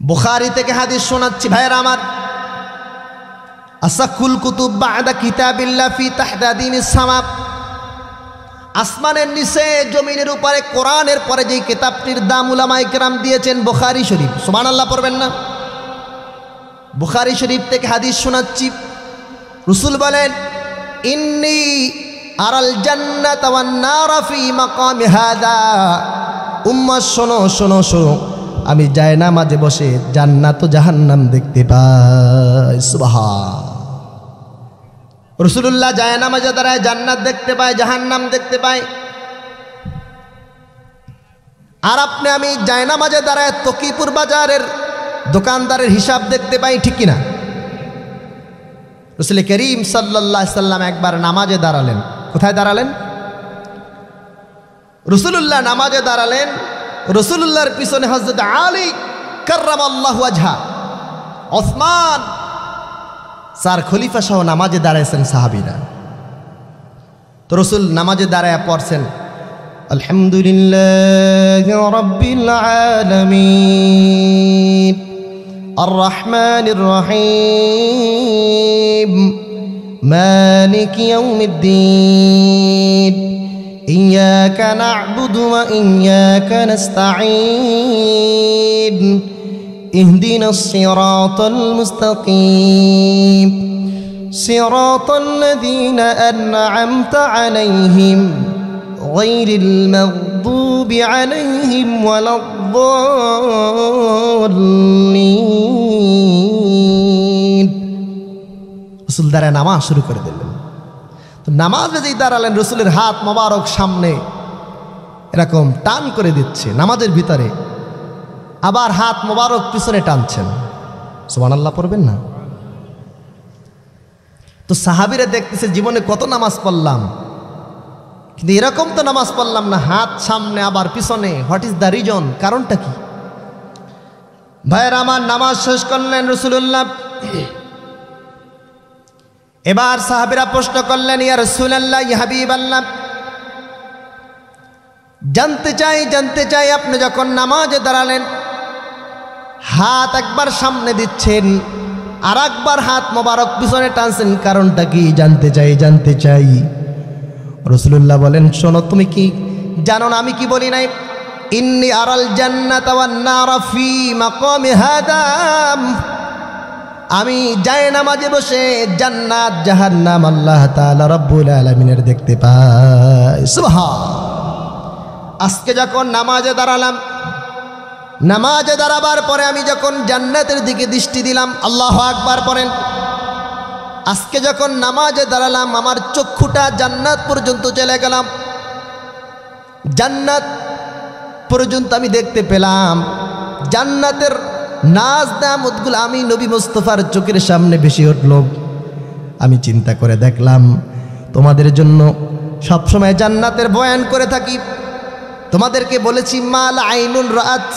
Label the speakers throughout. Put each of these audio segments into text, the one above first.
Speaker 1: বুখারী থেকে হাদিস শোনাচ্ছি ভাইরা আমার। আসাকুল কুতুব বা'দা কিতাবিল্লাহ ফি তাহদাদিমিস সামা। আসমানের নিচে জমিনের উপরে কোরআনের পরে যেই কিতাবটির দাম উলামায়ে কেরাম দিয়েছেন বুখারী শরীফ। সুবহানাল্লাহ পড়বেন না? বুখারী শরীফ থেকে হাদিস শোনাচ্ছি। রাসূল বলেন, ইন্নী আরাল জান্নাতা ওয়ান নারা ফি মাকামি হাদা। উম্মত শোনো শোনো শোনো, আমি জায়নামাজে বসে জান্নাত ও জাহান্নাম দেখতে পাই। সুবহান। রাসূলুল্লাহ জায়নামাজে দাঁড়ায় জান্নাত দেখতে পায়, জাহান্নাম দেখতে পায়। আর আপনি আমি জায়নামাজে দাঁড়ায় তকিপুর বাজারের দোকানদারের হিসাব দেখতে পাই, ঠিক কিনা? রাসূল করিম সাল্লাল্লাহু আলাইহি সাল্লাম একবার নামাজে দাঁড়ালেন। কোথায় দাঁড়ালেন? রাসূলুল্লাহ নামাজে দাঁড়ালেন। রাসূলুল্লাহর পিছনে হযরত আলী কাররামাল্লাহু ওয়াজহা, ওসমান, চার খলিফা সহ নামাজে দাঁড়াইছেন সাহাবীরা। তো রাসূল নামাজে দাঁড়ায় পড়ছেন, আলহামদুলিল্লাহি রাব্বিল আলামিন আর রহমানির রহিম মালিক ইয়াউমিদ্দিন ইয়্যাকা না'বুদু ওয়া ইয়্যাকা নাস্তাঈন ইহদিনাস সিরাতাল মুস্তাকিম সিরাতাল লাযীনা আন'আমতা আলাইহিম গায়রিল মাগদুবি আলাইহিম ওয়ালাদ-দাল্লিন। রাসূল দাঁড়ায় নামাজ শুরু করে দিলেন। তো নামাজে যেই দাঁড়ালেন, রাসূলের হাত মোবারক সামনে এরকম টান করে দিচ্ছে নামাজের ভিতরে, আবার হাত মোবারক পিছনে টানছেন। সুবহানাল্লাহ পড়বেন না? তো সাহাবীরা দেখতেছে জীবনে কত নামাজ পড়লাম, কিন্তু এরকম তো নামাজ পড়লাম না, হাত সামনে আবার পিছনে। What is the reason? কারণটা কি? ভাইয়েরা আমার, নামাজ শেষ করলেন রাসূলুল্লাহ। এবার সাহাবীরা প্রশ্ন করলেন, ইয়া রাসূলুল্লাহ, ইয়া হাবিবাল্লাহ, জানতে চাই আপনি যখন নামাজে দাঁড়ালেন হাত একবার সামনে দিচ্ছেন আর একবার হাত মোবারক পিছনে টানছেন, কারণটা কি? জানতে চাই। রাসূলুল্লাহ বলেন, শোনো, তুমি কি জানো না আমি কি বলি নাই? ইন্নী আরাল জান্নাতা ওয়ান নারা ফি মাকামি হাদা। আমি জায়নামাজে বসে জান্নাত জাহান্নাম আল্লাহ তাআলা রব্বুল আলামিনের দেখতে পাই। সুবহান। আজকে যখন নামাজে দাঁড়ালাম, নামাজে দাঁড়াবার পরে আমি যখন জান্নাতের দিকে দৃষ্টি দিলাম, আল্লাহু আকবার পড়েন। আজকে যখন নামাজে দাঁড়ালাম আমার চক্ষুটা জান্নাত পর্যন্ত চলে গেলাম, জান্নাত পর্যন্ত আমি দেখতে পেলাম। জান্নাতের নাজ নেয়ামতগুলো আমি নবী মুস্তাফার চোখের সামনে ভেসে উঠল। আমি চিন্তা করে দেখলাম, তোমাদের জন্য সবসময় জান্নাতের বয়ান করে থাকি। তোমাদেরকে বলেছি, মাল আইনুন রাআত,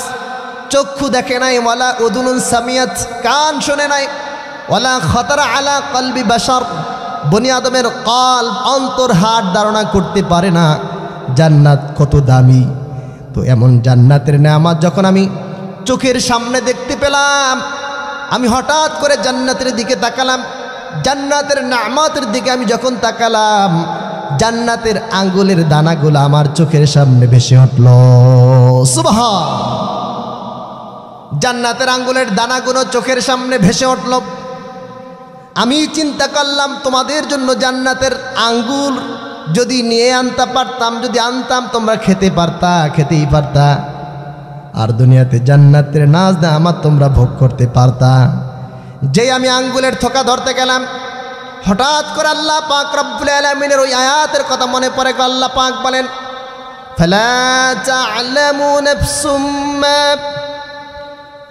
Speaker 1: চক্ষু দেখে নাই, ওয়ালা উযুনুন সামিয়াত, কান শোনে নাই, ওয়ালা খাতারা আলা কলবি বাশার, বনি আদমের কলব, অন্তর, হাত ধারণা করতে পারে না জান্নাত কত দামি। তো এমন জান্নাতের নেয়ামত যখন আমি চোখের সামনে দেখতে পেলাম, আমি হঠাৎ করে জান্নাতের দিকে তাকালাম। জান্নাতের নেয়ামতের দিকে আমি যখন তাকালাম, জান্নাতের আঙ্গুলের দানাগুলো আমার চোখের সামনে ভেসে উঠল। সুবহান। জান্নাতের আঙ্গুলের দানাগুলো চোখের সামনে ভেসে উঠল। আমি চিন্তা করলাম, তোমাদের জন্য জান্নাতের আঙ্গুর যদি নিয়ে আনতে পারতাম, যদি আনতাম, তোমরা খেতেই পারতা। আর দুনিয়াতে জান্নাতের নাজ নেয়ামত তোমরা ভোগ করতে পারতা। যেই আমি আঙ্গুলের থোকা ধরতে গেলাম, হঠাৎ করে আল্লাহ পাক রব্বুল আলামিনের ওই আয়াতের কথা মনে পড়ে গেল। আল্লাহ পাক বলেন, ফালা তা'লামু নাফসুম মা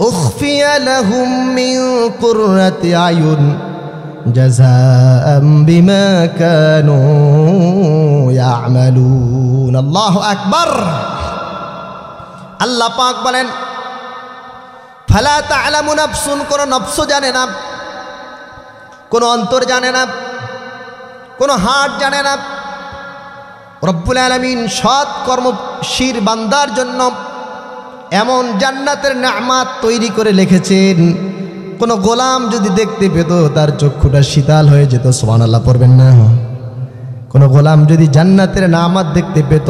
Speaker 1: উখফিয়া লাহুম মিন কুররাতি আয়ুন জাযাআম বিমা কানু ইয়া'মালুন। আল্লাহু আকবার। আল্লাহ পাক বলেন, ফালা তা'লামু নাফসুন, কোন নফস জানে না, কোন অন্তর জানে না, কোন হার্ট জানে না। রব্বুল আলামিন সৎ কর্মশীল বান্দার জন্য এমন জান্নাতের নেয়ামত তৈরি করে লিখেছেন, কোন গোলাম যদি দেখতে পেত তার চক্ষুটা শীতল হয়ে যেত। সুবহানাল্লাহ পড়বেন না? কোন গোলাম যদি জান্নাতের নেয়ামত দেখতে পেত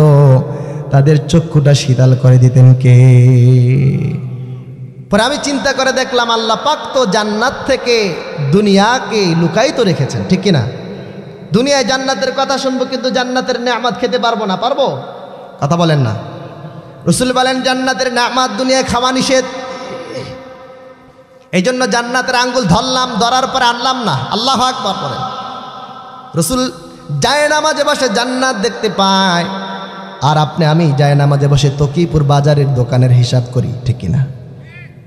Speaker 1: তাদের চক্ষুটা শীতল করে দিতেন কে? পরে আমি চিন্তা করে দেখলাম আল্লাহ পাক তো জান্নাত থেকে দুনিয়াকে লুকায়িত রেখেছেন, ঠিক কিনা? দুনিয়ায় জান্নাতের কথা শুনবো কিন্তু জান্নাতের নেয়ামত খেতে পারবো না, পারবো? কথা বলেন না। রাসূল বলেন জান্নাতের নেয়ামত দুনিয়ায় খাওয়া নিষেধ। এই জন্য জান্নাতের আঙ্গুল ধরলাম, ধরার পরে আনলাম না। আল্লাহু আকবার বলেন। রাসূল জায়নামাজে বসে জান্নাত দেখতে পায়, আর আপনি আমি জায়নামাজে বসে তকিপুর বাজারের দোকানের হিসাব করি, ঠিক কিনা?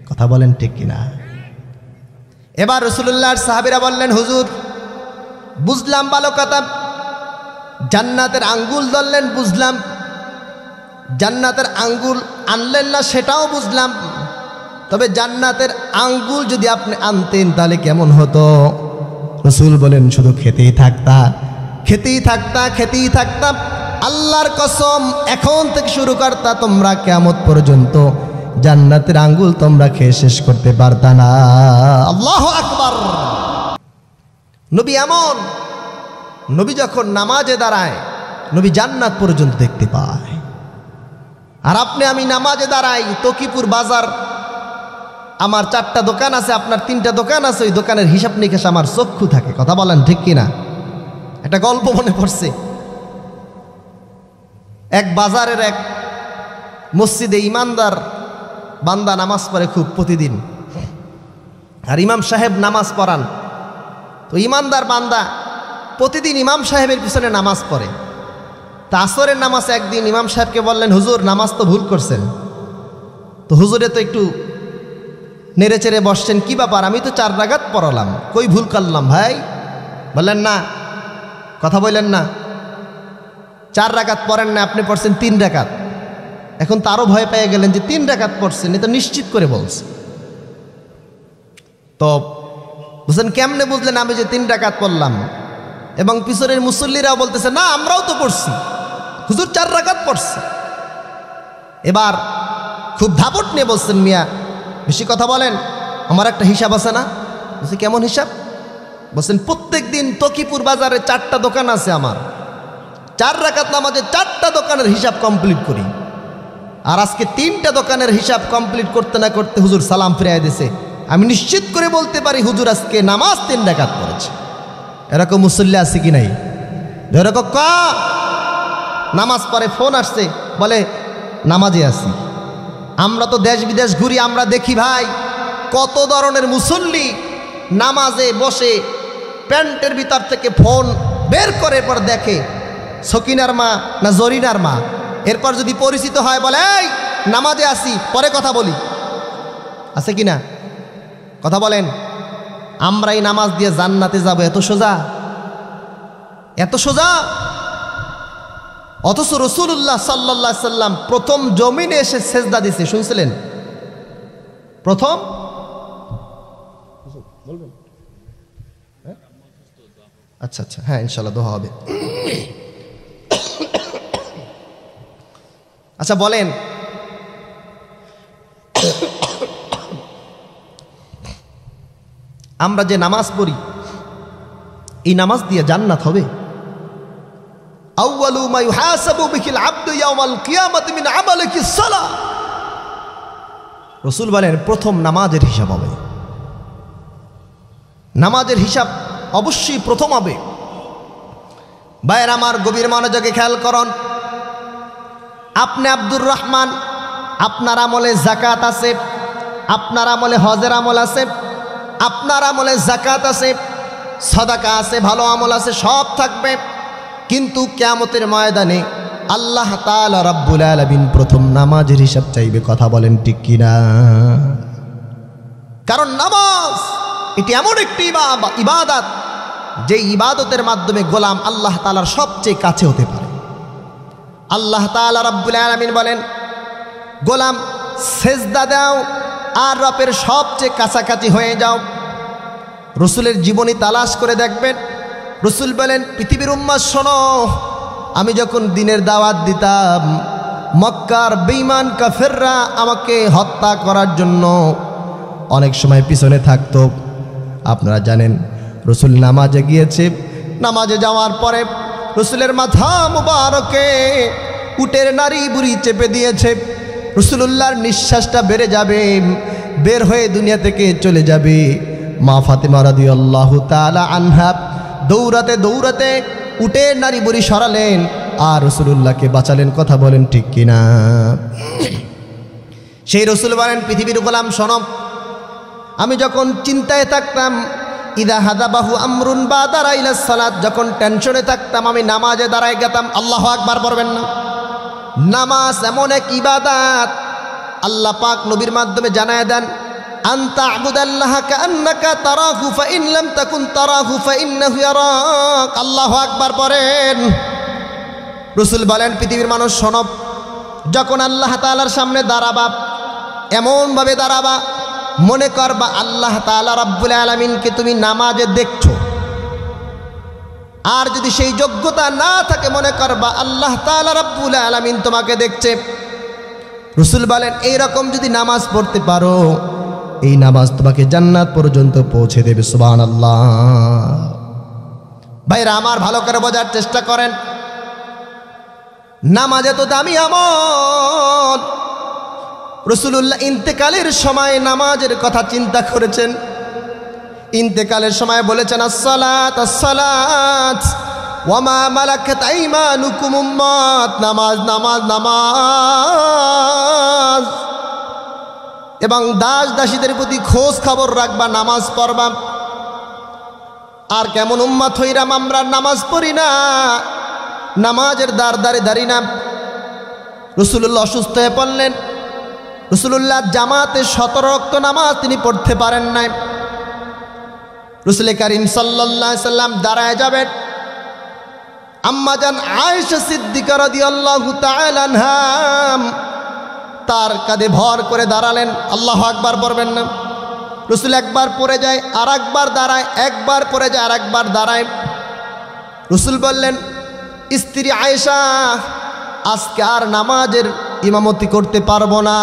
Speaker 1: কথা বলেন ঠিক কিনা? এবার রাসূলুল্লাহর সাহাবীরা বললেন হুজুর বুঝলাম ভালো কথা, জান্নাতের আঙ্গুল ধরলেন বুঝলাম, জান্নাতের আঙ্গুল আনলেন না সেটাও বুঝলাম, তবে জান্নাতের আঙ্গুল যদি আপনি আনতেন তাহলে কেমন হতো? রাসূল বলেন শুধু খেতেই থাকতা, খেতেই থাকতা, খেতেই থাকতাম। আল্লাহর কসম এখন থেকে শুরু করতা তোমরা কিয়ামত পর্যন্ত জান্নাতের আঙ্গুল তোমরা খেয়ে শেষ করতে পারতা না। আল্লাহু আকবার। নবী এমন, নবী যখন নামাজে দাঁড়ায় নবী জান্নাত পর্যন্ত দেখতে পায়, আর আপনি আমি নামাজে দাঁড়াই তকিপুর বাজার, আমার 4টা দোকান আছে, আপনার 3টা দোকান আছে, ওই দোকানের হিসাব নিকেশ আমার চক্ষু থাকে। কথা বলেন ঠিক কিনা? একটা গল্প মনে পড়ছে। এক বাজারের এক মসজিদে ইমানদার বান্দা নামাজ পড়ে খুব প্রতিদিন, আর ইমাম সাহেব নামাজ পড়ান। তো ইমানদার বান্দা প্রতিদিন ইমাম সাহেবের পিছনে নামাজ পড়ে। তা আসরের নামাজ একদিন ইমাম সাহেবকে বললেন হুজুর নামাজ তো ভুল করছেন। তো হুজুরে তো একটু নেড়ে চেড়ে বসছেন, কি ব্যাপার? আমি তো 4 রাকাত পড়ালাম, কই ভুল করলাম ভাই? বললেন না, কথা বললেন না, 4 রাকাত পড়েন না, আপনি পড়ছেন 3 রাকাত। এখন তারও ভয় পেয়ে গেলেন যে 3 রাকাত পড়ছেন, এটা নিশ্চিত করে বলছে। তো বুঝলেন কেমনে বুঝলেন আমি যে 3 রাকাত পড়লাম? এবং পিছনের মুসল্লিরাও বলতেছে না আমরাও তো পড়ছি, হুজুর 4 রাকাত পড়ছি। এবার খুব ধাপট নিয়ে বলছেন মিয়া বেশি কথা বলেন, আমার একটা হিসাব আছে না? বলছে কেমন হিসাব? বলছেন প্রত্যেক দিন তকিপুর বাজারে 4টা দোকান আছে আমার, 4 রাকাত নামাজে 4টা দোকানের হিসাব কমপ্লিট করি, আর আজকে 3টা দোকানের হিসাব কমপ্লিট করতে না করতে হুজুর সালাম ফিরাই দিয়েছে। আমি নিশ্চিত করে বলতে পারি হুজুর আজকে নামাজ 3 রাকাত পড়েছে। এরকম মুসল্লি আছে কি নাই? এরকম নামাজ পড়ে ফোন আসছে বলে নামাজে আছি। আমরা তো দেশ বিদেশ ঘুরি, আমরা দেখি ভাই কত ধরনের মুসল্লি নামাজে বসে প্যান্টের ভিতর থেকে ফোন বের করে পর দেখে সকিনার মা না জরিনার মা। এরপর যদি পরিচিত হয় বলে এই নামাজে আসি, পরে কথা বলি। আছে কি না? কথা বলেন। আমরা এই নামাজ দিয়ে জান্নাতে যাব, এত সোজা? এত সোজা? অথচ রাসূলুল্লাহ সাল্লাল্লাহু আলাইহি সাল্লাম প্রথম জমিনে এসে সেজদা দিয়েছে, শুনছিলেন? প্রথম বলবেন? আচ্ছা আচ্ছা, হ্যাঁ ইনশাআল্লাহ দোয়া হবে। আচ্ছা বলেন, আমরা যে নামাজ পড়ি এই নামাজ দিয়ে জান্নাত হবে? আউয়ালু মা ইউহাসাবু বিহিল আবদু ইয়াউমাল কিয়ামাতি মিন আমালিহি সালাহ। রাসূল বলেন প্রথম নামাজের হিসাব হবে। নামাজের হিসাব অবশ্যই প্রথম হবে। ভাইয়ের আমার গভীর মনোযোগে খেয়াল করুন। আপনি আব্দুর রহমান, আপনার আমলে যাকাত আছে, আপনার আমলে হজের আমল আছে, আপনার আমলে যাকাত আছে, সাদাকা আছে, ভালো আমল আছে, সব থাকবে। কিন্তু কিয়ামতের ময়দানে আল্লাহ তাআলা রাব্বুল আলামিন প্রথম নামাজের হিসাব চাইবে। কথা বলেন ঠিক কিনা? কারণ নামাজ এটি এমন একটি ইবাদত যে ইবাদতের মাধ্যমে গোলাম আল্লাহ তাআলার সবচেয়ে কাছে হতে পারে। আল্লাহ তাআলা রাব্বুল আলামিন বলেন গোলাম সেজদা দাও আর রবের সবচেয়ে কাছাকাছি হয়ে যাও। রসুলের জীবনী তালাশ করে দেখবেন। রসুল বলেন পৃথিবীর উম্মাত শোনো, আমি যখন দিনের দাওয়াত দিতাম মক্কার বেঈমান কাফেররা আমাকে হত্যা করার জন্য অনেক সময় পিছনে থাকতো। আপনারা জানেন রসুল নামাজে গিয়েছে, নামাজে যাওয়ার পরে রসুলের মাথা মুবারকে উটের নারী বুড়ি চেপে দিয়েছে। রসুলুল্লাহর নিঃশ্বাসটা বেড়ে যাবে, বের হয়ে দুনিয়া থেকে চলে যাবে। মা ফাতেমা রাদিয়াল্লাহু তাআলা আনহা দৌড়াতে দৌড়াতে উটের নারী বুড়ি সরালেন আর রসুলুল্লাহকে বাঁচালেন। কথা বলেন ঠিক কিনা? সেই রসুল বলেন, পৃথিবীর গোলাম শোনো, আমি যখন চিন্তায় থাকতাম, ইদা হাদাবাহু আমরুন বা দাঁড়াইলাস সালাত, যখন টেনশনে থাকতাম আমি নামাজে দাঁড়ায় গেতাম। আল্লাহু আকবার পড়বেন না? নামাজ এমন এক ইবাদত, আল্লাহ পাক নবীর মাধ্যমে জানায় দেন, আনতা আবুদাল্লাহা কান্নাকা তারাহু ফাইন লাম তাকুন তারাহু ফাইন্নাহু ইয়ারাক। আল্লাহু আকবার পড়েন। রসুল বলেন, পৃথিবীর মানুষ শোনো, যখন আল্লাহ তাআলার সামনে দাঁড়াবা এমনভাবে দাঁড়াবা মনে করবা আল্লাহ তাআলা রাব্বুল আলামিনকে তুমি নামাজে দেখছো। আর যদি সেই যোগ্যতা না থাকে মনে করবা আল্লাহ তাআলা রাব্বুল আলামিন তোমাকে দেখছে। রসুল বলেন, এইরকম যদি নামাজ পড়তে পারো এই নামাজ তোমাকে জান্নাত পর্যন্ত পৌঁছে দেবে। সুবহানাল্লাহ। ভাইরা আমার, ভালো করে বোঝার চেষ্টা করেন, নামাজ এত দামি আমল। রাসূলুল্লাহ ইন্তেকালের সময় নামাজের কথা চিন্তা করেছেন। ইন্তেকালের সময় বলেছেন, আসসালাত আসসালাত ওয়া মা মালাকাত আইমানুকুম, উম্মত নামাজ নামাজ নামাজ, এবং দাস দাসীদের প্রতি খোঁজ খবর রাখবা, নামাজ পড়বা। আর কেমন উম্মত হইরাম আমরা, নামাজ পড়ি না, নামাজের দ্বারে দাঁড়ি না। রাসূলুল্লাহ অসুস্থ হয়ে পড়লেন। রাসূলুল্লাহ জামাতে 17 ওয়াক্ত নামাজ তিনি পড়তে পারেন নাই। রাসূল করিম সাল্লাল্লাহু আলাইহি সাল্লাম দাঁড়ায় যাবেন, আম্মা জান আয়েশা সিদ্দিকা রাদিয়াল্লাহু তাআলা আনহা তার কাঁধে ভর করে দাঁড়ালেন। আল্লাহু আকবার পড়বেন না? রাসূল একবার পড়ে যায় আর একবার দাঁড়ায়, একবার পড়ে যায় আর একবার দাঁড়ায়। রাসূল বললেন, স্ত্রী আয়েশা, আজকে আর নামাজের ইমামতি করতে পারবো না,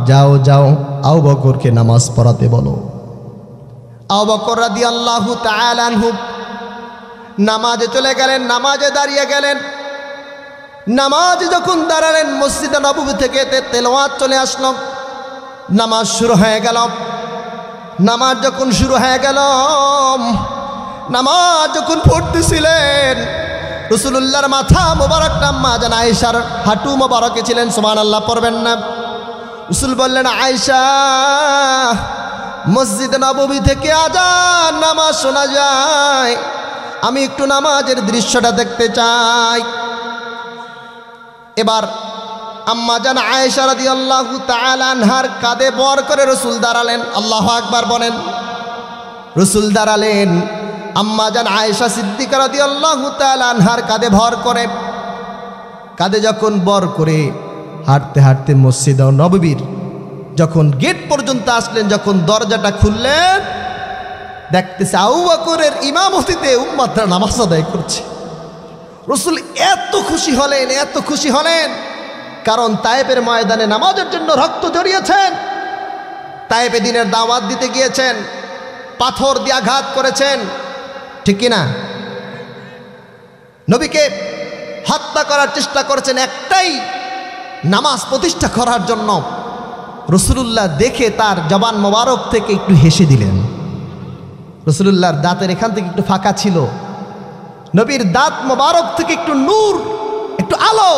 Speaker 1: যাও যাও আবু বকরকে নামাজ পড়াতে বলো। আবু বকর রাদিয়াল্লাহু তাআলা আনহু নামাজে চলে গেলেন, নামাজে দাঁড়িয়ে গেলেন। নামাজে যখন দাঁড়ালেন মসজিদে নববী থেকে তেলাওয়াত চলে আসলো, নামাজ শুরু হয়ে গেল। নামাজ যখন শুরু হয়ে গেল, নামাজ যখন পড়তেছিলেন, রাসূলুল্লাহর মাথা মোবারকটা আম্মা জান আয়েশার হাঁটু মোবারকে ছিলেন। সুবহানাল্লাহ পড়বেন না? রাসূল বললেন, আয়েশা, মসজিদে নববী থেকে আজান নামাজ শোনা যায়, আমি একটু নামাজের দৃশ্যটা দেখতে চাই। এবার আম্মা জান আয়েশা রাদিয়াল্লাহু তাআলা আনহার কাঁধে বর করে রাসূল দাঁড়ালেন। আল্লাহু আকবার বলেন। রাসূল দাঁড়ালেন, আম্মা জান আয়েশা সিদ্দিকা রাদিয়াল্লাহু তাআলা আনহার কাঁধে ভর করে। কাঁধে যখন বর করে হাঁটতে হাঁটতে মসজিদ নববীর যখন গেট পর্যন্ত আসলেন, যখন দরজাটা খুললেন, দেখতেছে আবু বকরের ইমামতিতে উম্মতরা নামাজ আদায় করছে। রাসূল এত খুশি হলেন, এত খুশি হলেন, কারণ তায়েফের ময়দানে নামাজের জন্য রক্ত ঝরিয়েছেন, তায়েফে দ্বীনের দাওয়াত দিতে গিয়েছেন, পাথর দিয়ে আঘাত করেছেন, ঠিক কিনা? নবীকে হত্যা করার চেষ্টা করেছেন একটাই নামাজ প্রতিষ্ঠা করার জন্য। রাসূলুল্লাহ দেখে তার জবান মোবারক থেকে একটু হেসে দিলেন। রাসূলুল্লাহর দাঁতের এখান থেকে একটু ফাঁকা ছিল, নবীর দাঁত মোবারক থেকে একটু নূর, একটু আলো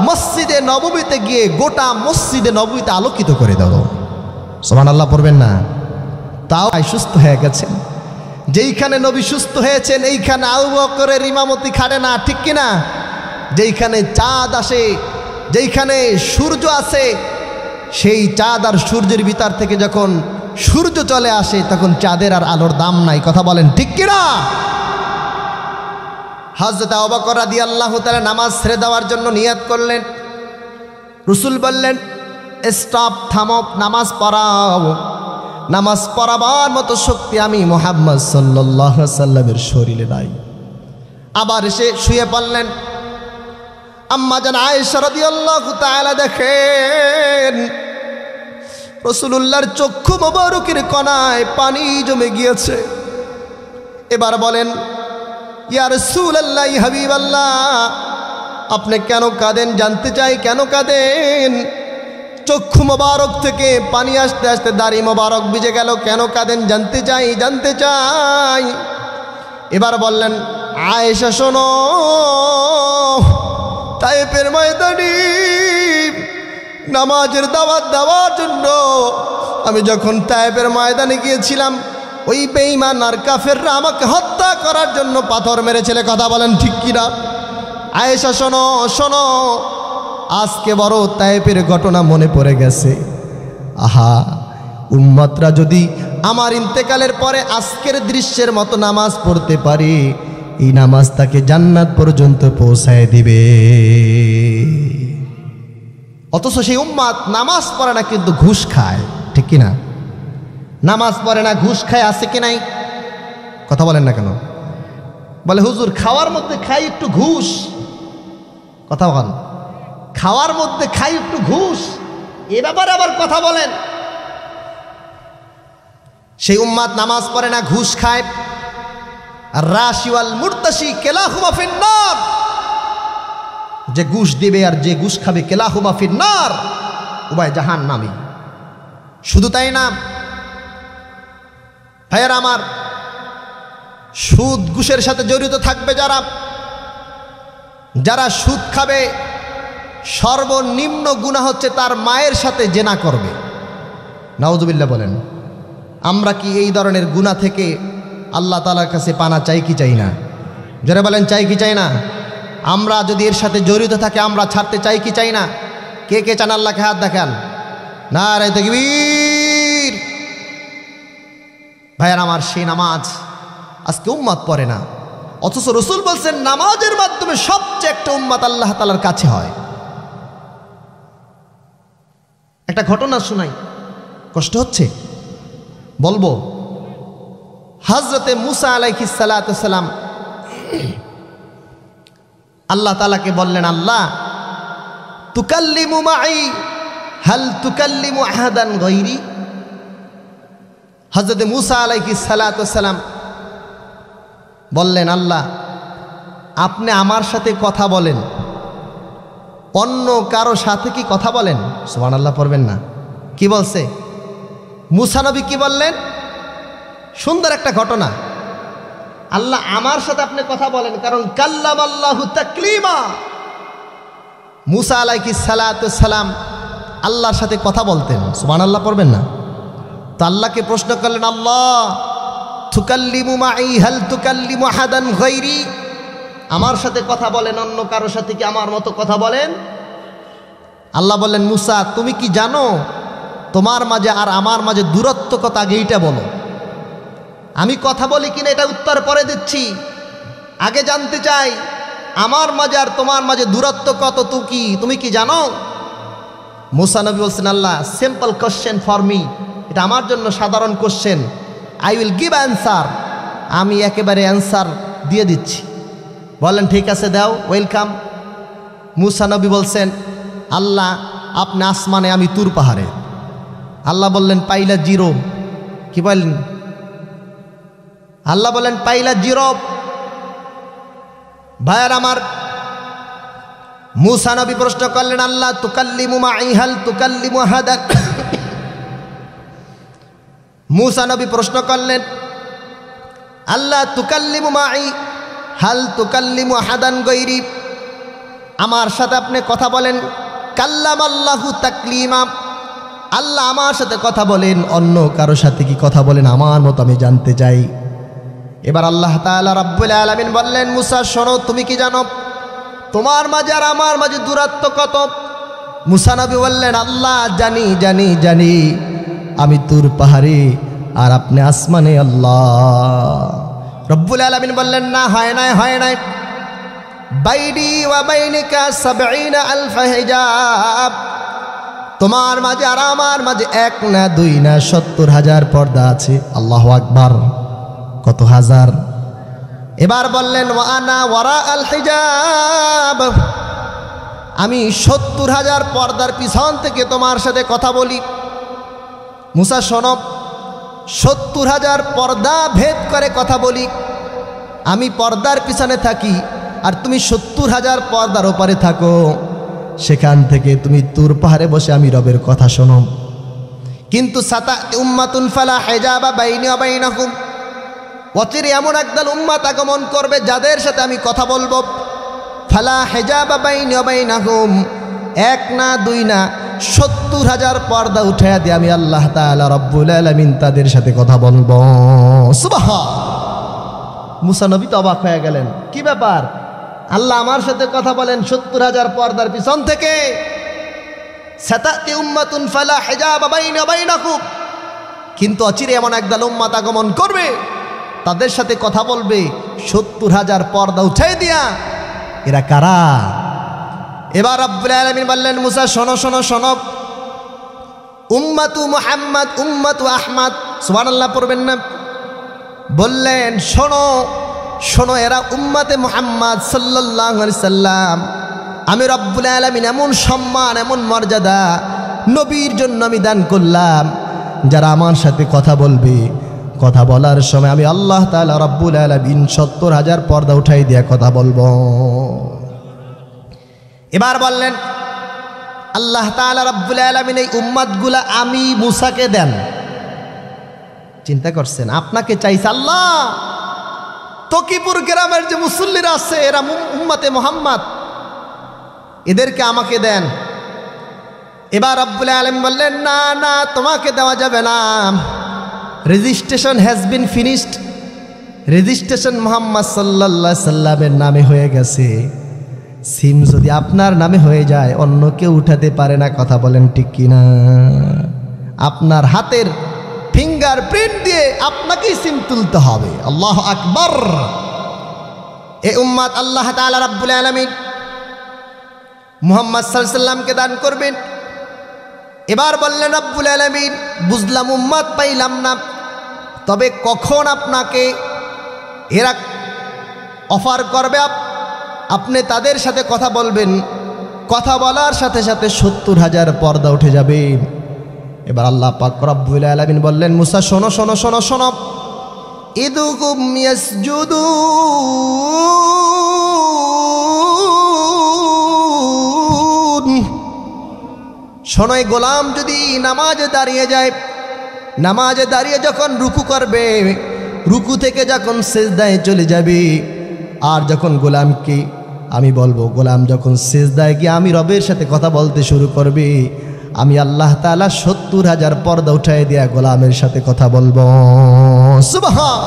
Speaker 1: মসজিদে নববীতে গিয়ে গোটা মসজিদে নববীতে আলোকিত করে দাও। সুবহানাল্লাহ পড়বেন না? তাও সুস্থ হয়ে গেছেন। যেইখানে নবী সুস্থ হয়েছেন এইখানে আবু বকরের ইমামতি খাটে না, ঠিক কিনা? যেইখানে চাঁদ আসে, যেইখানে সূর্য আছে, সেই চাঁদ আর সূর্যের ভিতর থেকে যখন সূর্য চলে আসে তখন চাঁদের আর আলোর দাম নাই। কথা বলেন ঠিক কিনা? হযরত আবু বকর রাদিয়াল্লাহু তাআলা নামাজ ছেড়ে দেওয়ার জন্য নিয়ত করলেন। রাসূল বললেন, স্টপ, থামো, নামাজ পড়াও। নামাজ পড়াবার মতো শক্তি আমি মুহাম্মদ সাল্লাল্লাহু আলাইহি ওয়াসাল্লামের শরীরে নাই। আবার এসে শুয়ে পড়লেন। আম্মা জান আয়েশা রাদিয়াল্লাহু তাআলা দেখেন রাসূলুল্লাহর চক্ষু মোবারকের কোণায় পানি জমে গিয়েছে। এবার বলেন, ইয়া রাসূলুল্লাহ, ইয়া হাবিবাল্লাহ, আপনি কেন কাঁদেন? জানতে চাই কেন কাঁদেন? চক্ষু মোবারক থেকে পানি আসতে আসতে দাড়ি মোবারক ভিজে গেল, কেন কাঁদেন? জানতে চাই, জানতে চাই। এবার বললেন, আয়েশা শোনো, তায়েফের ময়দানে নামাজের দাওয়াত দেওয়ার জন্য আমি যখন তায়েফের ময়দানে গিয়েছিলাম, ওই বেঈমান আর কাফেররা আমাকে হত্যা করার জন্য পাথর মেরেছিল। কথা বলেন ঠিক কিনা? আয়েশা শোনো, শোনো, আজকে বড় তায়েফের ঘটনা মনে পড়ে গেছে। আহা, উম্মতরা যদি আমার ইন্তেকালের পরে আজকের দৃশ্যের মতো নামাজ পড়তে পারে, এই নামাজ তাকে জান্নাত পর্যন্ত পৌঁছায় দিবে। অথচ সেই উম্মত নামাজ পড়ে না, কিন্তু ঘুষ খায়। ঠিক কিনা? নামাজ পড়ে না, ঘুষ খায়, আছে কি নাই? কথা বলেন না কেন? বলে হুজুর খাওয়ার মধ্যে খাই একটু ঘুষ। কথা বলেন, খাওয়ার মধ্যে খাই একটু ঘুষ, এ ব্যাপারে আবার কথা বলেন। সেই উম্মাদ নামাজ পড়ে না, ঘুষ খায়। আর রাশি ওয়াল মুরতাশি কিলাহুমা ফিন্নার, যে ঘুষ দিবে আর যে ঘুষ খাবে, কিলাহুমা ফিন্নার, উভয় জাহান্নামী। শুধু তাই না ভাইয়েরা আমার, সুদ ঘুষের সাথে জড়িত থাকবে যারা, যারা সুদ খাবে, সর্বনিম্ন গুনাহ হচ্ছে তার মায়ের সাথে জেনা করবে। নাউজুবিল্লাহ বলেন। আমরা কি এই ধরনের গুনাহ থেকে আল্লাহ তাআলার কাছে পানা চাই কি চাই না? যারা বলেন চাই কি চাই না? আমরা যদি এর সাথে জড়িত থাকে আমরা ছাড়তে চাই কি চাই না? কে কে চান আল্লাহকে হাত দেখান। নারে তাকবীর। ভাইয়ার আমার, সেই নামাজ আজকে উম্মত পড়ে না, অথচ রাসূল বলছেন নামাজের মাধ্যমে সবচেয়ে একটা উম্মত আল্লাহ তাআলার কাছে হয়। একটা ঘটনা শোনাই, কষ্ট হচ্ছে বলবো। হযরতে মুসা আলাইহিস সালাতু সালাম আল্লাহ তাআলাকে বললেন, আল্লাহ তুকাল্লিমু মাই হাল তুকাল্লিমু আহাদান গায়রি। হযরতে মুসা আলাইহিস সালাতু সালাম বললেন, আল্লাহ আপনি আমার সাথে কথা বলেন, অন্য কারো সাথে কি কথা বলেন? সুবহানাল্লাহ পড়বেন না? কি বলছে মুসা নবী? কি বললেন? সুন্দর একটা ঘটনা। আল্লাহ আমার সাথে আপনি কথা বলেন, কারণ কাল্লামাল্লাহু তাকলিমা। মুসা আলাইহিস সালাতু সালাম আল্লাহর সাথে কথা বলতেন। সুবহানাল্লাহ পড়বেন না? তো আল্লাহকে প্রশ্ন করলেন, আল্লাহ তুকাল্লিমু মাই হাল তুকাল্লিমু আহাদান গায়রি, আমার সাথে কথা বলেন, অন্য কারো সাথে কি আমার মতো কথা বলেন? আল্লাহ বললেন, মুসা তুমি কি জানো তোমার মাঝে আর আমার মাঝে দূরত্ব কত? আগে এইটা বলো। আমি কথা বলি কিনা এটা উত্তর পরে দিচ্ছি, আগে জানতে চাই আমার মাঝে আর তোমার মাঝে দূরত্ব কত, তুমি কি জানো? মুসা নবী বলছেন, আল্লাহ সিম্পল কোশ্চেন ফর মি, এটা আমার জন্য সাধারণ question, I will give answer, আমি একেবারে অ্যান্সার দিয়ে দিচ্ছি। বলেন ঠিক আছে দাও, ওয়েলকাম। মুসা নবী বলছেন, আল্লাহ আপনি আসমানে, আমি তুর পাহাড়ে। আল্লাহ বললেন পাইলা জিরো। কি বলেন? আল্লাহ বলেন পাইলা জিরো। ভাইয়ার আমার, মুসা নবী প্রশ্ন করলেন, আল্লাহ তুকাল্লিমু মাই হাল তুকাল্লিমু আহাদান। মুসা নবী প্রশ্ন করলেন, আল্লাহ তুকাল্লিমু মাই হাল তুকাল্লিমু আহাদান গায়রি, আমার সাথে আপনি কথা বলেন, কাল্লামাল্লাহু তাকলিমা, আল্লাহ আমার সাথে কথা বলেন, অন্য কারো সাথে কি কথা বলেন আমার মতো? আমি জানতে চাই। এবার আল্লাহ তাআলা রাব্বুল আলামিন বললেন, মুসা শোনো, তুমি কি জানো তোমার মাঝে আর আমার মাঝে দূরত্ব কত? মুসা নবী বললেন, আল্লাহ জানি জানি জানি, আমি তুর পাহাড়ে আর আপনি আসমানে। আল্লাহ রব্বুল আলামিন বললেন, না, হয় নাই, হয় নাই, বাইনি ওয়া বাইনিকা ৭০,০০০ হিজাব, তোমার মাঝে আর আমার মাঝে ১ না ২ না ৭০,০০০ পর্দা আছে। আল্লাহু আকবার, কত হাজার। এবার বললেন, ওয়া আনা ওয়ারা আল হিজাব, আমি 70,000 পর্দার পিছন থেকে তোমার সাথে কথা বলি। মুসা শোনো, 70,000 পর্দা ভেদ করে কথা বলি। আমি পর্দার পিছনে থাকি আর তুমি 70,000 পর্দার ওপারে থাকো। সেখান থেকে তুমি তুর পাহাড়ে বসে আমি রবের কথা শোনো। কিন্তু সাতাতি উম্মাতুন ফালা হিজাবা বাইনি ওয়া বাইনাকুম, অচিরে এমন একদল উম্মাত আগমন করবে যাদের সাথে আমি কথা বলবো। ফালা হিজাবা বাইনি ওয়া বাইনাকুম, এক না দুই না 70,000 পর্দা উঠাইয়া দিয়ে আমি আল্লাহ তাআলা রব্বুল আলামিন তাদের সাথে কথা বলবো। সুবহান। মুসা নবী তো অবাক হয়ে গেলেন, কি ব্যাপার, আল্লাহ আমার সাথে কথা বলেন 70,000 পর্দার পিছন থেকে। সাতাতি উম্মাতুন ফালা হিজাবা বাইনি ওয়া বাইনাকুম, কিন্তু অচিরে এমন একদল উম্মাত আগমন করবে তাদের সাথে কথা বলবে 70,000 পর্দা উঠাই দিয়া। এরা কারা? এবার রব্বুল আলামিন বললেন, মুসা শোনো শোনো শোনো, উম্মাতু মুহাম্মদ উম্মাতু আহমদ, সুবহানাল্লাহ পড়বেন না? বললেন শোনো শোনো, এরা উম্মাতে মুহাম্মদ সাল্লাল্লাহু আলাইহি সাল্লাম। আমি রব্বুল আলামিন এমন সম্মান এমন মর্যাদা নবীর জন্য আমি দান করলাম, যারা আমার সাথে কথা বলবে, কথা বলার সময় আমি আল্লাহ তাআলা রব্বুল আলামিন 70,000 পর্দা উঠাই দিয়ে কথা বলবো। এবার বললেন আল্লাহ তাআলা রব্বুল আলামিন এই উম্মাতগুলা আমি মুসাকে দেন। চিন্তা করছেন, আপনাকে চাইছে আল্লাহ, তকিপুর গ্রামের যে মুসল্লিরা আছে এরা উম্মতে মুহাম্মদ, এদেরকে আমাকে দেন। এবার রব্বুল আলামিন বললেন, না না, তোমাকে দেওয়া যাবে না, registration has been finished. Registration Muhammad সাল্লাল্লাহু আলাইহি সাল্লামের নামে হয়ে গেছে। সিম যদি আপনার নামে হয়ে যায় অন্য কেউ উঠাতে পারে না। কথা বলেন ঠিক কিনা? আপনার হাতের ফিঙ্গারপ্রিন্ট দিয়ে আপনাকেই সিম তুলতে হবে। আল্লাহু আকবার। এই উম্মত আল্লাহ তাআলা রব্বুল আলামিন মুহাম্মদ সাল্লাল্লাহু আলাইহি সাল্লামকে দান করবেন। এবার বললেন রব্বুল আলামিন, বুঝলাম উম্মত পাইলাম না, তবে কখন আপনাকে এরা অফার করবে আপনি তাদের সাথে কথা বলবেন, কথা বলার সাথে সাথে 70,000 পর্দা উঠে যাবে। এবার আল্লাহ পাক রব্বুল আলামিন বললেন, মুসা শোনো শোনো শোনো শোনো, ইদুকুম ইয়াসজুদুন, শোনো, এই গোলাম যদি নামাজে দাঁড়িয়ে যায়, নামাজে দাঁড়িয়ে যখন রুকু করবে, রুকু থেকে যখন সিজদায় চলে যাবে, আর যখন গোলামকে আমি বলবো, গোলাম যখন সিজদায় গিয়ে আমি রবের সাথে কথা বলতে শুরু করবে, আমি আল্লাহ তাআলা 70,000 পর্দা উঠাই দিয়া গোলামের সাথে কথা বলবো। সুবহান।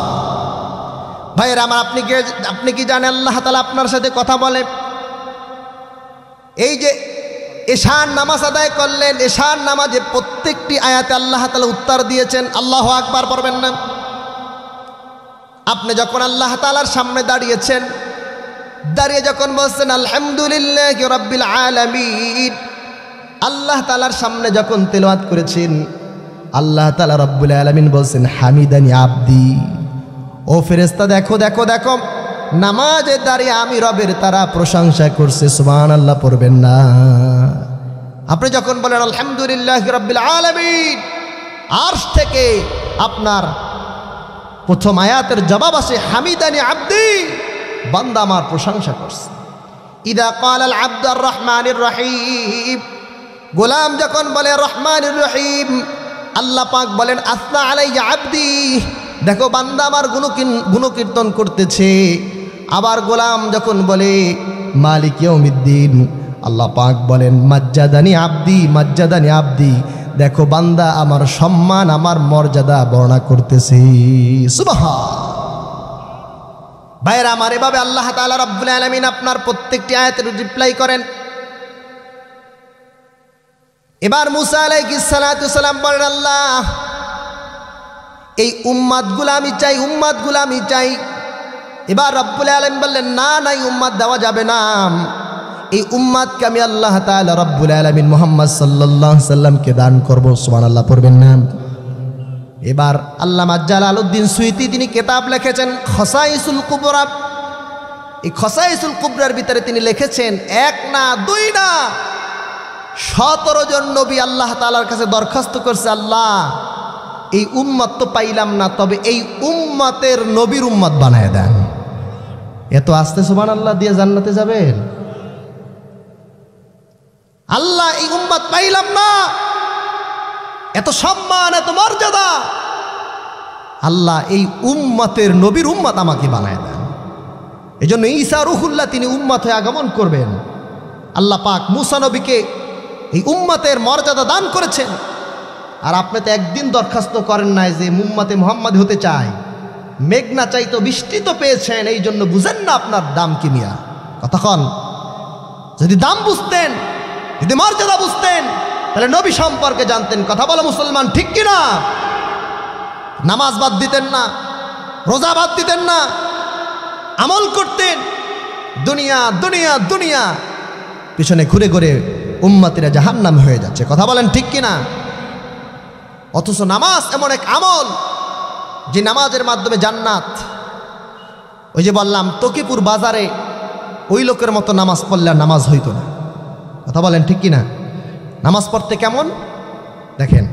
Speaker 1: ভাইয়েরা আমার, আপনি কি জানেন আল্লাহ তাআলা আপনার সাথে কথা বলে? এই যে এশার নামাজ আদায় করলেন, এশার নামাজে প্রত্যেকটি আয়াতে আল্লাহ তাআলা উত্তর দিয়েছেন। আল্লাহু আকবার পড়বেন না? আপনি যখন আল্লাহ তাআলার সামনে দাঁড়িয়েছেন, দাঁড়িয়ে যখন বলছেন আলহামদুলিল্লাহি রাব্বিল আলামিন, আল্লাহ তাআলার সামনে যখন তেলাওয়াত করেছেন, আল্লাহ তাআলা রব্বুল আলামিন বলছেন হামিদানি আবদি। ও ফেরেশতা দেখো দেখো দেখো, নামাজে দাঁড়িয়ে আমি রবের তারা প্রশংসা করছে। সুবহানাল্লাহ পড়বেন না? আপনি যখন বলেন আলহামদুলিল্লাহি রাব্বিল আলামিন, আরশ থেকে আপনার প্রথম আয়াতের জবাব আসে হামিদানি আবদি, বান্দা আমার প্রশংসা করছে। ইদা ক্বাল আল আবদু আর রহমানির রহিম, গোলাম যখন বলে রহমানির রহিম, আল্লাহ পাক বলেন আসনা আলাইয়া আবদি, দেখো বান্দা আমার গুণকীর্তন করতেছে। আবার গোলাম যখন বলে মালিক ইয়াউমিদ্দিন, আল্লাহ পাক বলেন মাজ্জাদানি আবদি মাজ্জাদানি আবদি, দেখো বান্দা আমার সম্মান আমার মর্যাদা বর্ণনা করতেছে। সুবহান। ভাইরা আমার, এভাবে আল্লাহ তাআলা রব্বুল আলামিন আপনার প্রত্যেকটি আয়াতের রিপ্লাই করেন। এবার মুসা আলাইহিস সালাতু সালাম বলেন, আল্লাহ এই উম্মাতগুলো আমি চাই, উম্মাতগুলো আমি চাই। এবার রব্বুল আলামিন বললেন, না না, এই উম্মাত দেওয়া যাবে না, এই উম্মাতকে আমি আল্লাহ তাআলা রব্বুল আলামিন মুহাম্মদ সাল্লাল্লাহু আলাইহি সাল্লামকে দান করব। সুবহানাল্লাহ পড়বেন না? এবার আল্লামা জালালউদ্দিন সুয়ুতী তিনি কিতাব লিখেছেন খাসাইসুল কুবরা, এই খসাইসুল কুবরার ভিতরে তিনি লিখেছেন, 1 না 2 না 17 জন নবী আল্লাহ তাআলার কাছে দরখাস্ত করছে, আল্লাহ এই উম্মত তো পাইলাম না, তবে এই উম্মতের নবীর উম্মত বানায় দেন। এত আস্তে সুবহানাল্লাহ দিয়ে জান্নাতে যাবেন? আল্লাহ এই উম্মত পাইলাম না, এত সম্মান এত মর্যাদা, আল্লাহ এই উম্মতের নবীর উম্মত আমাকে বানায় দেন। এই জন্য ঈসা রূহুল্লাহ তিনি উম্মত হয়ে আগমন করবেন। আল্লাহ পাক মুসা নবীকে এই উম্মতের মর্যাদা দান করেছেন। আর আপনি তো একদিন দরখাস্ত করেন নাই যে উম্মতে মুহাম্মদ হতে চাই, মেঘনা চাইতো বৃষ্টি তো পেয়েছেন, এই জন্য বুঝেন না আপনার দাম কি মিয়া? কতক্ষণ যদি দাম বুঝতেন, যদি মর্যাদা বুঝতেন, তাহলে নবী সম্পর্কে জানতেন। কথা বলো মুসলমান, ঠিক কিনা? নামাজ বাদ দিতেন না, রোজা বাদ দিতেন না, আমল করতেন। দুনিয়া দুনিয়া দুনিয়া পিছনে ঘুরে ঘুরে উম্মতিরা জাহান্নাম হয়ে যাচ্ছে। কথা বলেন ঠিক কিনা? অথচ নামাজ এমন এক আমল যে নামাজের মাধ্যমে জান্নাত। ওই যে বললাম তকিপুর বাজারে ওই লোকের মতো নামাজ পড়লে আর নামাজ হইতো না। কথা বলেন ঠিক কিনা? নামাজ পড়তে কেমন দেখেন,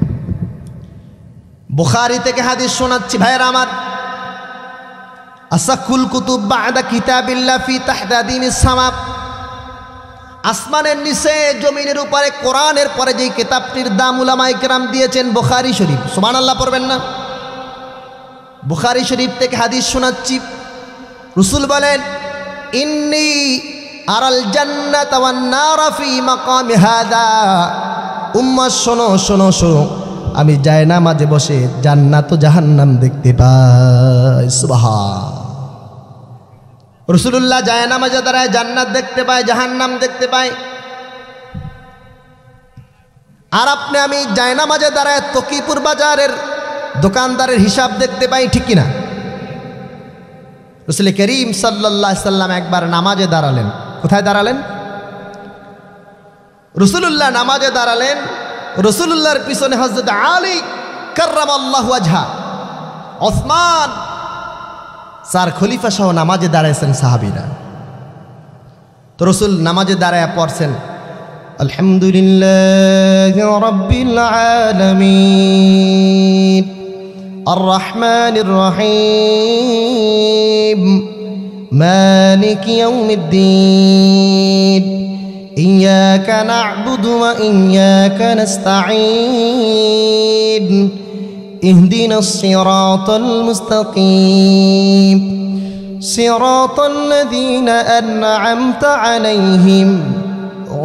Speaker 1: বুখারী থেকে হাদিস শোনাচ্ছি ভাইয়েরা আমার। আসাকুল কুতুব বা'দা কিতাবিল্লাহ ফি তাহদাদিনিস সামা। আসমানের নিচে জমিনের উপরে কোরআনের পরে যেই কিতাবটির দাম উলামায়ে কেরাম দিয়েছেন বুখারী শরীফ। সুবহানাল্লাহ পড়বেন না? বুখারী শরীফ থেকে হাদিস শোনাচ্ছি। রাসূল বলেন, ইন্নী আরাল জান্নাতা ওয়ান নারা ফি মাকামি হাদা। উম্মাহ শোনো শোনো শোনো, আমি জায়নামাজে বসে জান্নাত ও জাহান্নাম দেখতে পাই। সুবহান। রাসূলুল্লাহ জায়নামাজে দাঁড়ায় জান্নাত দেখতে পায়, জাহান্নাম দেখতে পায়। আর আপনি আমি জায়নামাজে দাঁড়ায় তকিপুর বাজারের দোকানদারের হিসাব দেখতে পাই, ঠিক কিনা? রাসূল করিম সাল্লাল্লাহু আলাইহি সাল্লাম একবার নামাজে দাঁড়ালেন। কোথায় দাঁড়ালেন? রাসূলুল্লাহ নামাজে দাঁড়ালেন। রাসূলুল্লাহর পিছনে হযরত আলী কাররামাল্লাহু ওয়াজহা, ওসমান, 4 খলিফা সহ নামাজে দাঁড়াইছেন সাহাবীরা। তো রাসূল নামাজে দাঁড়ায় পড়ছেন, আলহামদুলিল্লাহি রাব্বিল আলামিন আর রহমানির রহিম মালিক ইয়াউমিদ্দিন ইয়্যাকা না'বুদু ওয়া ইয়্যাকা নাস্তাঈন ইহদিনাস সিরাতাল মুস্তাকিম সিরাতাল লাযীনা আন'আমতা আলাইহিম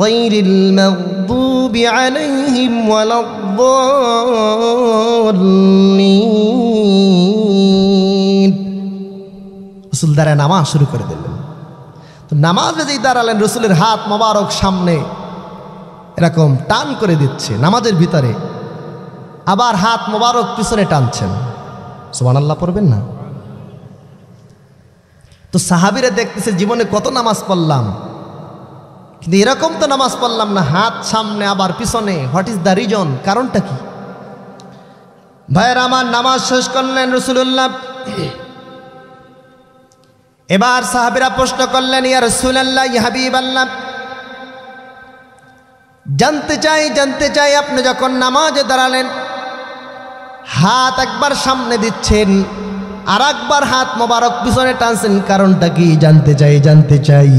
Speaker 1: গায়রিল মাগদুবি আলাইহিম ওয়ালাদ-দাল্লিন। রাসূল দাঁড়ায় নামাজ শুরু করে দিলেন। তো নামাজে যেই দাঁড়ালেন, রাসূলের হাত মোবারক সামনে এরকম টান করে দিচ্ছে নামাজের ভিতরে, আবার হাত মোবারক পিছনে টানছেন। সুবহানাল্লাহ পড়বেন না? তো সাহাবীরা দেখতেছে জীবনে কত নামাজ পড়লাম, কিন্তু এরকম তো নামাজ পড়লাম না, হাত সামনে আবার পিছনে। What is the reason? কারণটা কি? ভাইয়েরা আমার, নামাজ শেষ করলেন রাসূলুল্লাহ। এবার সাহাবীরা প্রশ্ন করলেন, ইয়া রাসূলুল্লাহ, ইয়া হাবিবাল্লাহ, জানতে চাই আপনি যখন নামাজে দাঁড়ালেন হাত একবার সামনে দিচ্ছেন আর একবার হাত মোবারক পিছনে টানছেন, কারণটা কি? জানতে চাই।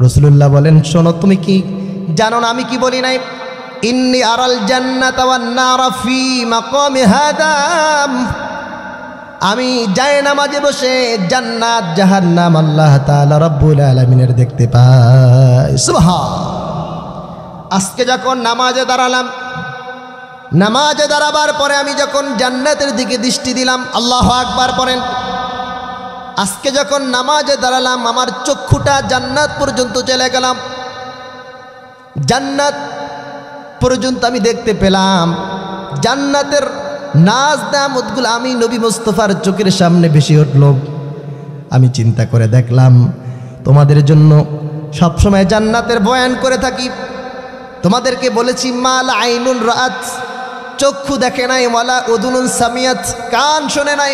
Speaker 1: রাসূলুল্লাহ বলেন, শোনো, তুমি কি জানো না আমি কি বলি নাই? ইন্নী আরাল জান্নাতা ওয়ান নারা ফি মাকামি হাদা। আমি জায়নামাজে বসে জান্নাত জাহান্নাম আল্লাহ তাআলা রব্বুল আলামিনের দেখতে পাই। সুবহান। আজকে যখন নামাজে দাঁড়ালাম, নামাজে দাঁড়াবার পরে আমি যখন জান্নাতের দিকে দৃষ্টি দিলাম, আল্লাহু আকবার পড়েন। আজকে যখন নামাজে দাঁড়ালাম আমার চক্ষুটা জান্নাত পর্যন্ত চলে গেলাম, জান্নাত পর্যন্ত আমি দেখতে পেলাম। জান্নাতের নাজ নেয়ামতগুলো আমি নবী মুস্তাফার চোখের সামনে ভেসে উঠল। আমি চিন্তা করে দেখলাম, তোমাদের জন্য সবসময় জান্নাতের বয়ান করে থাকি। তোমাদেরকে বলেছি, মাল আইনুন রাআত, চক্ষু দেখে নাই, ওয়ালা উযুনুন সামিয়াত, কান শোনে নাই,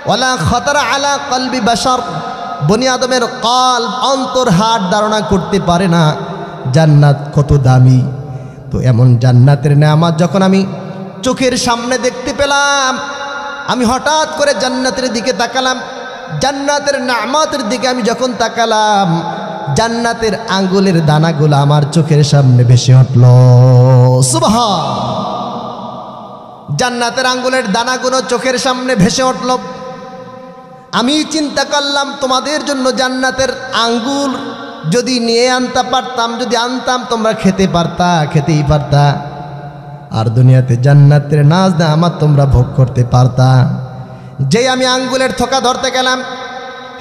Speaker 1: ওয়ালা খাতারা আলা কলবি বাশার, বনি আদমের কলব অন্তর হাট ধারণা করতে পারে না জান্নাত কত দামি। তো এমন জান্নাতের নেয়ামত যখন আমি চোখের সামনে দেখতে পেলাম, আমি হঠাৎ করে জান্নাতের দিকে তাকালাম। জান্নাতের নেয়ামতের দিকে আমি যখন তাকালাম, জান্নাতের আঙ্গুলের দানাগুলো আমার চোখের সামনে ভেসে উঠল। সুবহান! জান্নাতের আঙ্গুলের দানাগুলো চোখের সামনে ভেসে উঠল। আমি চিন্তা করলাম, তোমাদের জন্য জান্নাতের আঙ্গুর যদি নিয়ে আনতে পারতাম, যদি আনতাম তোমরা খেতে পারতা, খেতেই পারতা, আর দুনিয়াতে জান্নাতের নাজ নেয়ামত তোমরা ভোগ করতে পারতা। যেই আমি আঙ্গুলের থোকা ধরতে গেলাম,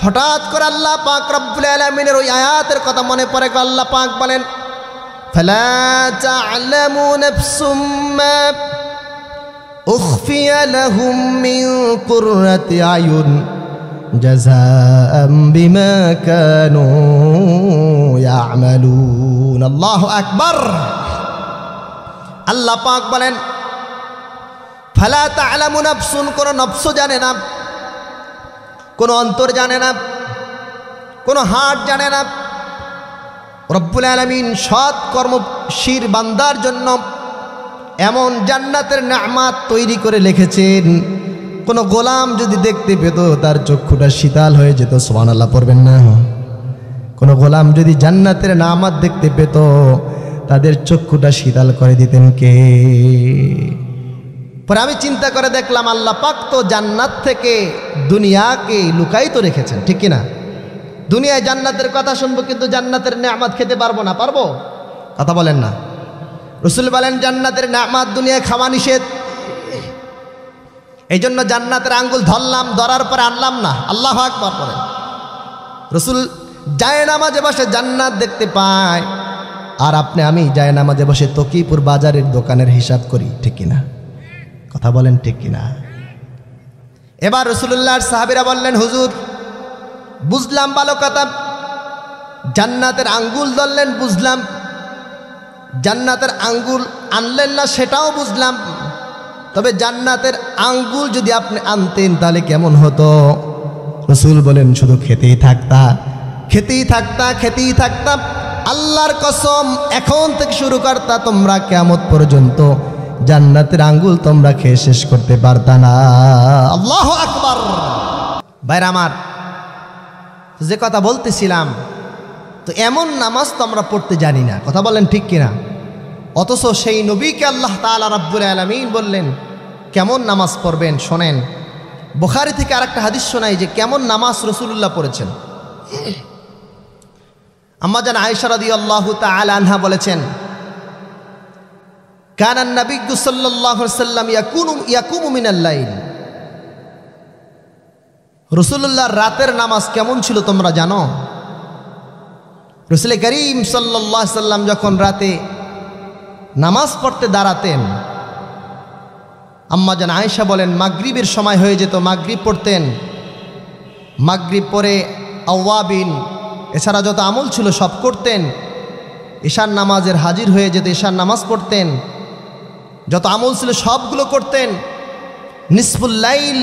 Speaker 1: হঠাৎ করে আল্লাহ পাক রব্বুল আলামিনের ওই আয়াতের কথা মনে পড়ে গেল। আল্লাহ পাক বলেন, ফালা তা'লামু নাফসুম মা উখফিয়া লাহুম মিন কুররাতি আয়ুন জাযাআম বিমা কানু ইয়া'মালুন। আল্লাহু আকবার। আল্লাহ পাক বলেন, ফালা তা'লামু নাফসুন, কোন নফস জানে না, কোন অন্তর জানে না, কোন হার্ট জানে না। রব্বুল আলামিন সৎ কর্মশীল বান্দার জন্য এমন জান্নাতের নেয়ামত তৈরি করে লিখেছেন, কোন গোলাম যদি দেখতে পেত তার চক্ষুটা শীতল হয়ে যেত। সুবহানাল্লাহ পড়বেন না? কোন গোলাম যদি জান্নাতের নেয়ামত দেখতে পেত, তাদের চক্ষুটা শীতল করে দিতেন কে? পরে আমি চিন্তা করে দেখলাম, আল্লাহ পাক তো জান্নাত থেকে দুনিয়াকে লুকায়িত রেখেছেন, ঠিক কিনা? দুনিয়ায় জান্নাতের কথা শুনবো, কিন্তু জান্নাতের নেয়ামত খেতে পারবো না। পারবো? কথা বলেন না। রাসূল বলেন, জান্নাতের নেয়ামত দুনিয়ায় খাওয়া নিষেধ। এই জন্য জান্নাতের আঙ্গুল ধরলাম, ধরার পরে আনলাম না। আল্লাহু আকবার বলেন। রাসূল জায়নামাজে বসে জান্নাত দেখতে পায়, আর আপনি আমি জায়নামাজে বসে তকিপুর বাজারের দোকানের হিসাব করি, ঠিক কিনা? কথা বলেন ঠিক কিনা? এবার রাসূলুল্লাহর সাহাবীরা বললেন, হুজুর বুঝলাম ভালো কথা, জান্নাতের আঙ্গুল ধরলেন বুঝলাম, জান্নাতের আঙ্গুল আনলেন না সেটাও বুঝলাম, তবে জান্নাতের আঙ্গুল যদি আপনি আনতেন তাহলে কেমন হতো? রাসূল বলেন, শুধু খেতেই থাকতা, খেতেই থাকতা, খেতেই থাকতা। আল্লাহর কসম, এখন থেকে শুরু করতা, তোমরা কিয়ামত পর্যন্ত জান্নাতের আঙ্গুল তোমরা খেয়ে শেষ করতে পারতা না। আল্লাহু আকবার। ভাইরা আমার, যে কথা বলতেছিলাম, তো এমন নামাজ তো আমরা পড়তে জানি না। কথা বলেন ঠিক কিনা? অথচ সেই নবীকে আল্লাহ তাআলা রাব্বুল আলামিন বললেন কেমন নামাজ পড়বেন। শোনেন, বুখারী থেকে আরেকটা হাদিস শোনাই যে কেমন নামাজ রাসূলুল্লাহ পড়েছেন। আম্মা জান আয়েশা রাদিয়াল্লাহু তাআলা আনহা বলেছেন, কানা নবিয়্যু সাল্লাল্লাহু আলাইহি ওয়াসাল্লাম ইয়াকুমু মিনাল লাইল। রাসূলুল্লাহর রাতের নামাজ কেমন ছিল তোমরা জানো? রাসূল করিম সাল্লাল্লাহু আলাইহি ওয়াসাল্লাম যখন রাতে নামাজ পড়তে দাঁড়াতেন, আম্মা জান আয়েশা বলেন মাগরিবের সময় হয়ে যেত, মাগরিব পড়তেন, মাগরিব পরে আওয়াবিন এছাড়া যত আমল ছিল সব করতেন, ঈশার নামাজের হাজির হয়ে যেত, ঈশার নামাজ পড়তেন, যত আমল ছিল সবগুলো করতেন। নিসফুল লাইল,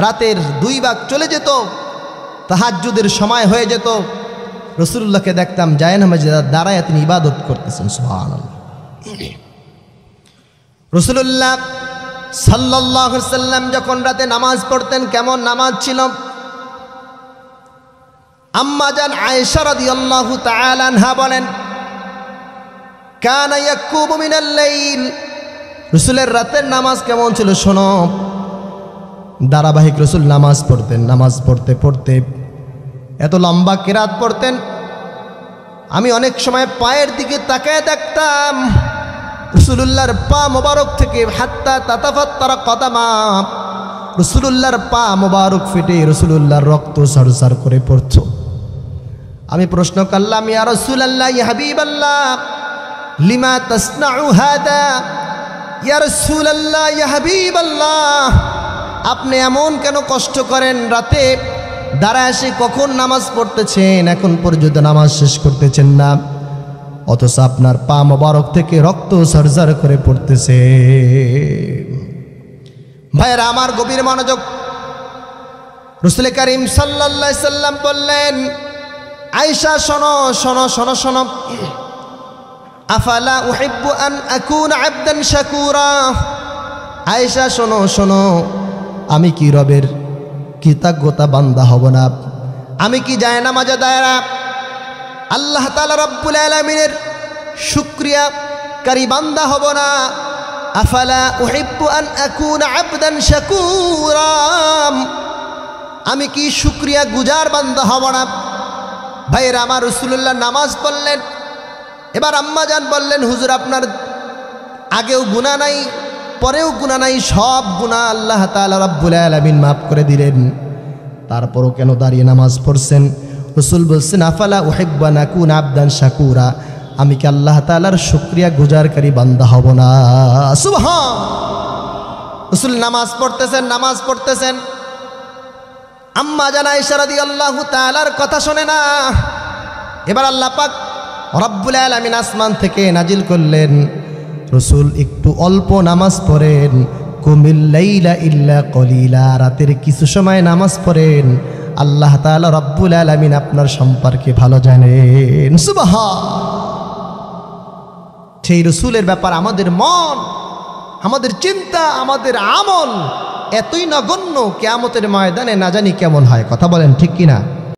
Speaker 1: রাতের 2 ভাগ চলে যেত, তাহাজ্জুদের সময় হয়ে যেত, রাসূলুল্লাহকে দেখতাম জায়নামাজে দাঁড়ায় তিনি ইবাদত করতেছেন। সুবহানাল্লাহ। রাসূলুল্লাহ সাল্লাল্লাহু আলাইহি ওয়াসাল্লাম যখন রাতে নামাজ পড়তেন কেমন নামাজ ছিল? আম্মা জান আয়েশা রাদিয়াল্লাহু তাআলা আনহা বলেন, কানা ইয়াকুমু মিনাল লাইল। রাসূলের রাতের নামাজ কেমন ছিল শোনো। ধারাবাহিক রাসূল নামাজ পড়তেন, নামাজ পড়তে পড়তে এত লম্বা কিরাত পড়তেন, আমি অনেক সময় পায়ের দিকে তাকায় দেখতাম রাসূলুল্লাহর পা মোবারক থেকে হাত্তা তাতাফাত্তারা কদামা, রাসূলুল্লাহর পা মোবারক ফেটে রাসূলুল্লাহর রক্ত সরসর করে পড়ত। আমি প্রশ্ন করলাম, ইয়া রাসূলুল্লাহ, ইয়া হাবিবাল্লাহ, লিমা তাসনাউ হাদা? ইয়া রাসূলুল্লাহ, ইয়া হাবিবাল্লাহ, আপনি এমন কেন কষ্ট করেন? রাতে দাঁড়ায় এসে কখন নামাজ পড়তেছেন, এখন পর্যন্ত নামাজ শেষ করতেছেন না, অথচ আপনার পা মোবারক থেকে রক্ত সরসর করে পড়তেছে। ভাইরা আমার, গভীর মনোযোগ। রাসূল করিম সাল্লাল্লাহু আলাইহি সাল্লাম বললেন, আয়েশা শোনো শোনো শোনো শোনো, আফালা উহিব্বু আন আকুনা আবদান শাকুরা। আয়েশা শোনো শোনো, আমি কি রবের কৃতজ্ঞতা বান্দা হব না? আমি কি জায়নামাজে দাঁড়া আল্লাহ তাআলা রব্বুল আলামিনের শুকরিয়াকারী বান্দা হব না? আফালা উহিব্বু আন আকুনা আবদান শাকুরা, আমি কি শুকরিয়া গুজার বান্দা হব না? ভাইরা আমার, রাসূলুল্লাহ নামাজ পড়লেন। এবার আম্মাজান বললেন, হুজুর আপনার আগেও গুনাহ নাই পরেও গুনাহ নাই, সব গুনাহ আল্লাহ তাআলা রব্বুল আলামিন মাফ করে দিলেন, তারপরও কেন দাঁড়িয়ে নামাজ পড়ছেন? রাসূল বলছেন, আফালা উহিব্বু আন আকুনা আবদান শাকুরা, আমি কি আল্লাহ তাআলার শুকরিয়া গুজারকারী বান্দা হব না? সুবহান। রাসূল নামাজ পড়তেছেন। আম্মা জান আয়েশা রাদিয়াল্লাহু তাআলার কথা শোনে না। এবার আল্লাহ পাক রব্বুল আলামিন আসমান থেকে নাজিল করলেন, রাসূল একটু অল্প নামাজ পড়েন, কুমিল লাইলা ইল্লা কলিলা, রাতের কিছু সময় নামাজ পড়েন, আল্লাহ তাআলা রব্বুল আলামিন আপনার সম্পর্কে ভালো জানেন। সুবহান। সেই রাসূলের ব্যাপার আমাদের মন, আমাদের চিন্তা, আমাদের আমল এতই নগণ্য, কিয়ামতের ময়দানে না জানি কেমন হয়। কথা বলেন ঠিক কিনা?